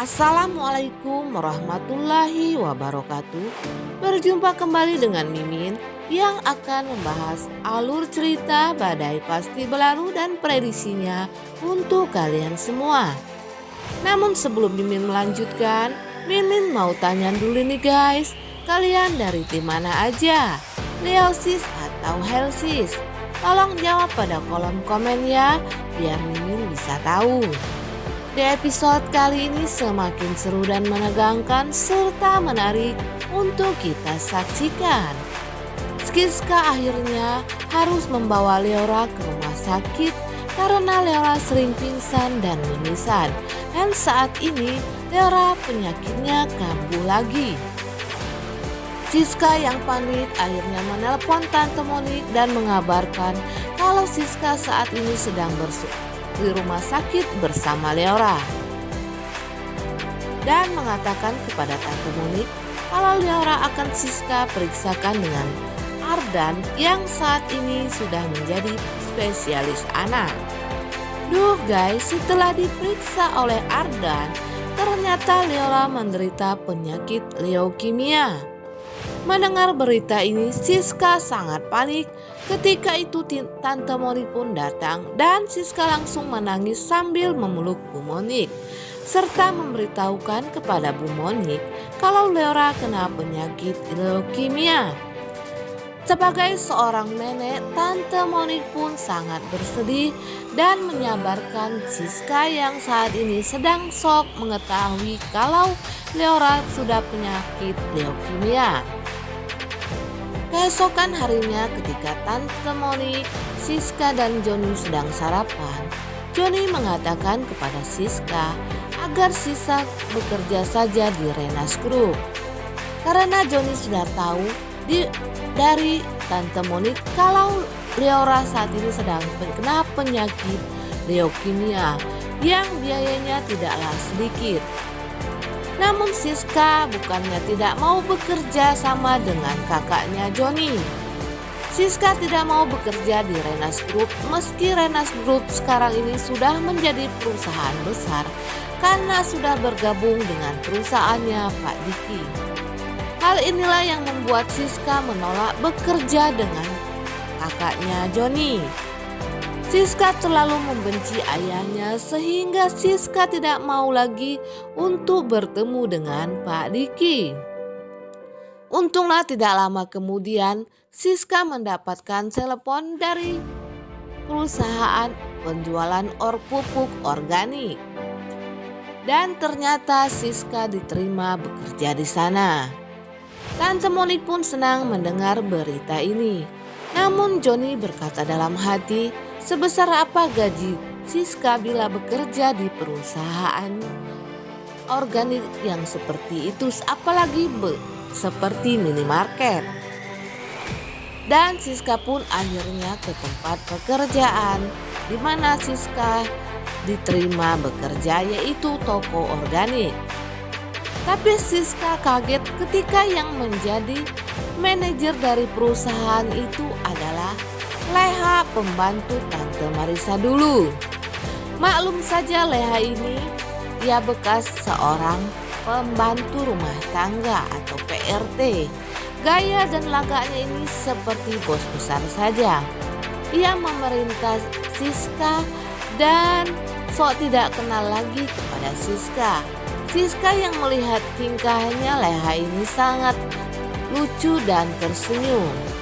Assalamualaikum warahmatullahi wabarakatuh. Berjumpa kembali dengan Mimin yang akan membahas alur cerita Badai Pasti Berlalu dan prediksinya untuk kalian semua. Namun sebelum Mimin melanjutkan, Mimin mau tanya dulu nih guys, kalian dari tim mana aja? Leosis atau Helsis? Tolong jawab pada kolom komen ya, biar Mimin bisa tahu. Di episode kali ini semakin seru dan menegangkan serta menarik untuk kita saksikan. Siska akhirnya harus membawa Leora ke rumah sakit karena Leora sering pingsan dan mimisan. Dan saat ini Leora penyakitnya kambuh lagi. Siska yang panik akhirnya menelpon Tante Monik dan mengabarkan kalau Siska saat ini sedang di rumah sakit bersama Leora dan mengatakan kepada Tante Monik kalau Leora akan Siska periksakan dengan Ardan yang saat ini sudah menjadi spesialis anak. Duh guys, setelah diperiksa oleh Ardan, ternyata Leora menderita penyakit leukemia. Mendengar berita ini, Siska sangat panik. Ketika itu Tante Monik pun datang dan Siska langsung menangis sambil memeluk Bu Monik serta memberitahukan kepada Bu Monik kalau Leora kena penyakit leukemia. Sebagai seorang nenek, Tante Monik pun sangat bersedih dan menyabarkan Siska yang saat ini sedang shock mengetahui kalau Leora sudah penyakit leukemia. Keesokan harinya ketika Tante Monik, Siska dan Joni sedang sarapan, Joni mengatakan kepada Siska agar Siska bekerja saja di Renas Group. Karena Joni sudah tahu dari Tante Monik kalau Leora saat ini sedang terkena penyakit leukemia yang biayanya tidaklah sedikit. Namun Siska bukannya tidak mau bekerja sama dengan kakaknya Joni. Siska tidak mau bekerja di Renas Group meski Renas Group sekarang ini sudah menjadi perusahaan besar karena sudah bergabung dengan perusahaannya Pak Diki. Hal inilah yang membuat Siska menolak bekerja dengan kakaknya Joni. Siska terlalu membenci ayahnya sehingga Siska tidak mau lagi untuk bertemu dengan Pak Diki. Untunglah tidak lama kemudian Siska mendapatkan telepon dari perusahaan penjualan pupuk organik. Dan ternyata Siska diterima bekerja di sana. Tante Monik pun senang mendengar berita ini. Namun Joni berkata dalam hati, sebesar apa gaji Siska bila bekerja di perusahaan organik yang seperti itu, apalagi seperti minimarket. Dan Siska pun akhirnya ke tempat pekerjaan di mana Siska diterima bekerja, yaitu toko organik. Tapi Siska kaget ketika yang menjadi manajer dari perusahaan itu adalah Leha, pembantu Tante Marisa dulu. Maklum saja Leha ini ia bekas seorang pembantu rumah tangga atau PRT. Gaya dan lagaknya ini seperti bos besar saja. Ia memerintah Siska dan sok tidak kenal lagi kepada Siska. Siska yang melihat tingkahnya Leha ini sangat lucu dan tersenyum.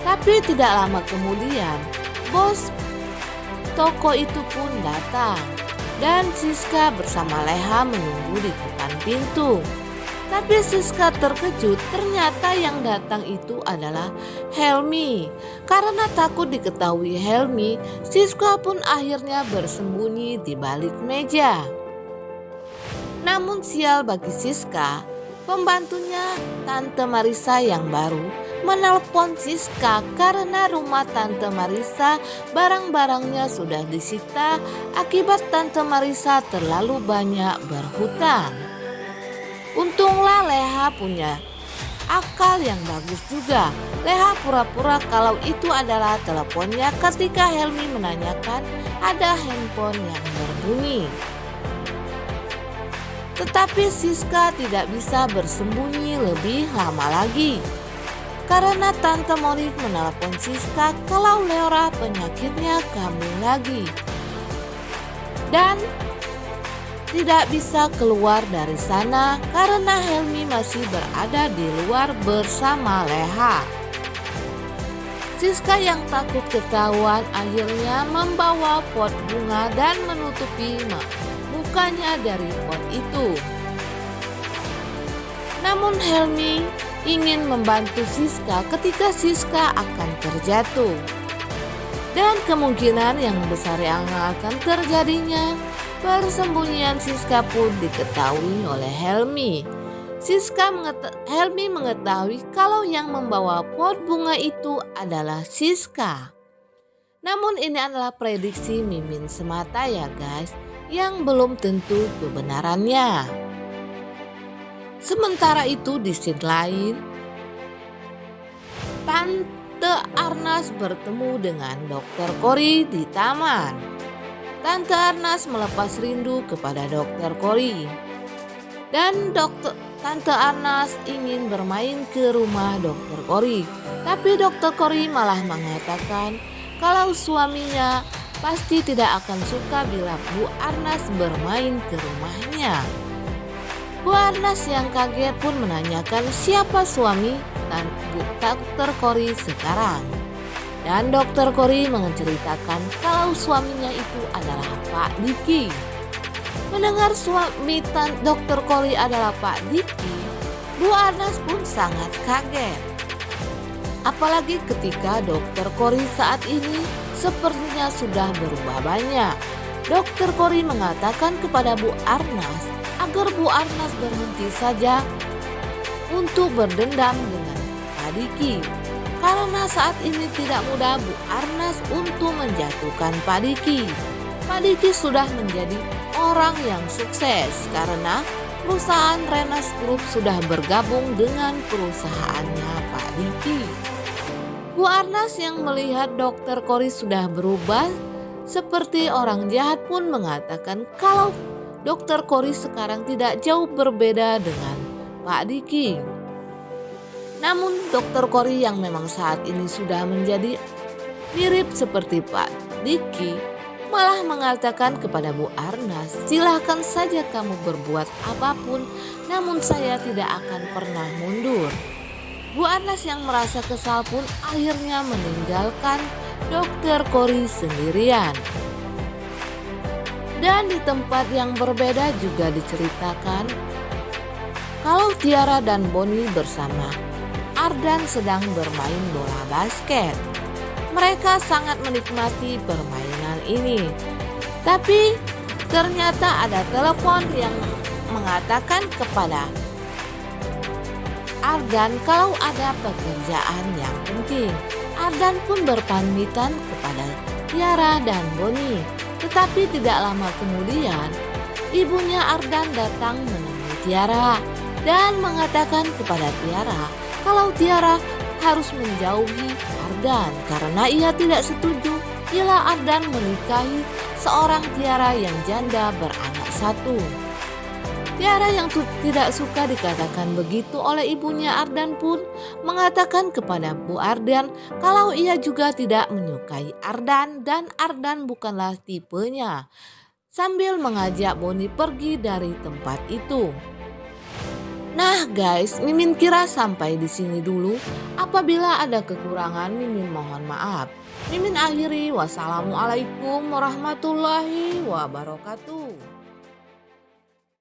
Tapi tidak lama kemudian, bos toko itu pun datang dan Siska bersama Leha menunggu di depan pintu. Tapi Siska terkejut, ternyata yang datang itu adalah Helmi. Karena takut diketahui Helmi, Siska pun akhirnya bersembunyi di balik meja. Namun sial bagi Siska, pembantunya Tante Marisa yang baru menelpon Siska karena rumah Tante Marisa barang-barangnya sudah disita akibat Tante Marisa terlalu banyak berhutang. Untunglah Leha punya akal yang bagus juga. Leha pura-pura kalau itu adalah teleponnya ketika Helmi menanyakan ada handphone yang berbunyi. Tetapi Siska tidak bisa bersembunyi lebih lama lagi. Karena Tante Moni menelpon Siska kalau Leora penyakitnya kambuh lagi. Dan tidak bisa keluar dari sana karena Helmi masih berada di luar bersama Leha. Siska yang takut ketahuan akhirnya membawa pot bunga dan menutupi mukanya dari pot itu. Namun Helmi ingin membantu Siska ketika Siska akan terjatuh. Dan kemungkinan yang besar yang akan terjadinya, persembunyian Siska pun diketahui oleh Helmi. Helmi mengetahui kalau yang membawa pot bunga itu adalah Siska. Namun ini adalah prediksi Mimin semata ya guys, yang belum tentu kebenarannya. Sementara itu di scene lain, Tante Arnas bertemu dengan Dokter Kori di taman. Tante Arnas melepas rindu kepada Dokter Kori. Dan Tante Arnas ingin bermain ke rumah Dokter Kori. Tapi Dokter Kori malah mengatakan kalau suaminya pasti tidak akan suka bila Bu Arnas bermain ke rumahnya. Bu Arnas yang kaget pun menanyakan siapa suami Dokter Kori sekarang. Dan Dokter Kori menceritakan kalau suaminya itu adalah Pak Diki. Mendengar suami Dokter Kori adalah Pak Diki, Bu Arnas pun sangat kaget. Apalagi ketika Dokter Kori saat ini sepertinya sudah berubah banyak. Dokter Kori mengatakan kepada Bu Arnas agar Bu Arnas berhenti saja untuk berdendam dengan Pak Diki. Karena saat ini tidak mudah Bu Arnas untuk menjatuhkan Pak Diki. Pak Diki sudah menjadi orang yang sukses karena perusahaan Renas Group sudah bergabung dengan perusahaannya Pak Diki. Bu Arnas yang melihat Dokter Kori sudah berubah seperti orang jahat pun mengatakan kalau Dokter Kori sekarang tidak jauh berbeda dengan Pak Diki. Namun Dokter Kori yang memang saat ini sudah menjadi mirip seperti Pak Diki malah mengatakan kepada Bu Arnas, silahkan saja kamu berbuat apapun, namun saya tidak akan pernah mundur. Bu Arnas yang merasa kesal pun akhirnya meninggalkan Dokter Kori sendirian. Dan di tempat yang berbeda juga diceritakan kalau Tiara dan Boni bersama Ardan sedang bermain bola basket. Mereka sangat menikmati permainan ini. Tapi ternyata ada telepon yang mengatakan kepada Ardan kalau ada pekerjaan yang penting. Ardan pun berpamitan kepada Tiara dan Boni. Tetapi tidak lama kemudian, ibunya Ardan datang menemui Tiara dan mengatakan kepada Tiara kalau Tiara harus menjauhi Ardan karena ia tidak setuju bila Ardan menikahi seorang Tiara yang janda beranak satu. Tiara yang tidak suka dikatakan begitu oleh ibunya Ardan pun mengatakan kepada Bu Ardan kalau ia juga tidak menyukai Ardan dan Ardan bukanlah tipenya, sambil mengajak Boni pergi dari tempat itu. Nah guys, Mimin kira sampai di sini dulu. Apabila ada kekurangan, Mimin mohon maaf. Mimin akhiri, wassalamualaikum warahmatullahi wabarakatuh.